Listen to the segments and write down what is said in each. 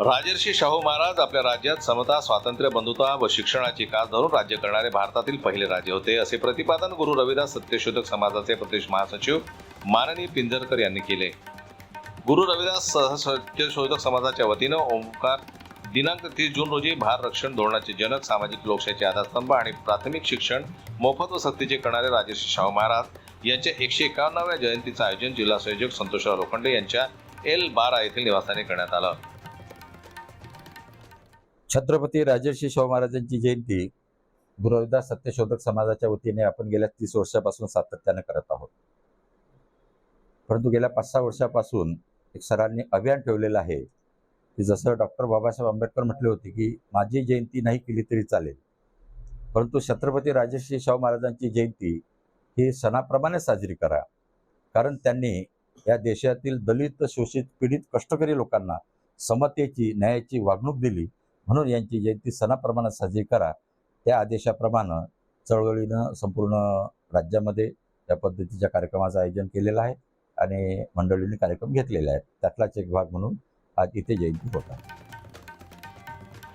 राजर्षी शाहू महाराज आपल्या राज्यात समता, स्वातंत्र्य, बंधुता व शिक्षणाची कास धरून राज्य करणारे भारतातील पहिले राजे होते, असे प्रतिपादन गुरु रविदास सत्यशोधक समाजाचे प्रदेश महासचिव माननीय पिंजरकर यांनी केले. गुरु रविदास सत्यशोधक समाजाच्या वतीनं ओंकार दिनांक 30 जून रोजी भारत रक्षण धोरणाचे जनक, सामाजिक लोकशाहीचे आधारस्तंभ आणि प्राथमिक शिक्षण मोफत व सक्तीचे करणारे राजर्षी शाहू महाराज यांच्या 151व्या जयंतीचं आयोजन जिल्हा संयोजक संतोषराव लोखंडे यांच्या L12 येथील निवासस्थानी करण्यात आलं. छत्रपती राजर्षी शाहू महाराजांची जयंती गुरु रविदास सत्यशोधक समाजाच्या वतीने आपण गेल्या 30 वर्षापासून सातत्याने करत आहोत. परंतु गेल्या 5-6 वर्षापासून एक सरांनी अभियान ठेवलेलं आहे की जसं डॉक्टर बाबासाहेब आंबेडकर म्हटले होते की माझी जयंती नाही केली तरी चालेल, परंतु छत्रपती राजर्षी शाहू महाराजांची जयंती ही सणाप्रमाणे साजरी करा. कारण त्यांनी या देशातील दलित, शोषित, पीडित, कष्टकरी लोकांना समतेची, न्यायाची वागणूक दिली, म्हणून यांची जयंती सणाप्रमाणे साजरी करा. त्या आदेशाप्रमाणे चळवळीनं संपूर्ण राज्यामध्ये त्या पद्धतीच्या कार्यक्रमाचं आयोजन केलेलं आहे आणि मंडळींनी कार्यक्रम घेतलेले आहेत. त्यातलाच एक भाग म्हणून आज इथे जयंती होता.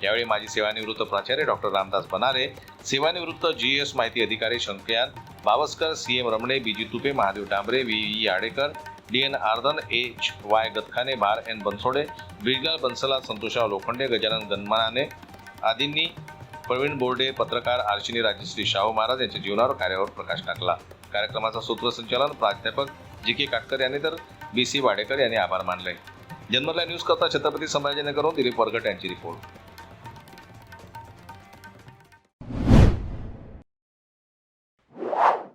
यावेळी माजी सेवानिवृत्त प्राचार्य डॉक्टर रामदास बनारे, सेवानिवृत्त GS माहिती अधिकारी शंकयान Bawaskar, CM रमणे, BG Tupe, Mahadev Dambare, VE Adekar, DN आर्दन, HY गतखाने, भार N बनसोडे, बिरलाल बन्सला, संतोषराव लोखंडे, गजानन गणमाने आदींनी प्रवीण बोर्डे, पत्रकार आर्शिनी राजश्री शाहू महाराज यांच्या जीवनावर कार्यावर प्रकाश टाकला. कार्यक्रमाचं सूत्रसंचालन प्राध्यापक GK काटकर यांनी तर BC वाडेकर यांनी आभार मानले. जन्मला न्यूज करता छत्रपती संभाजीनगरहून दिलीप वरगट यांची रिपोर्ट.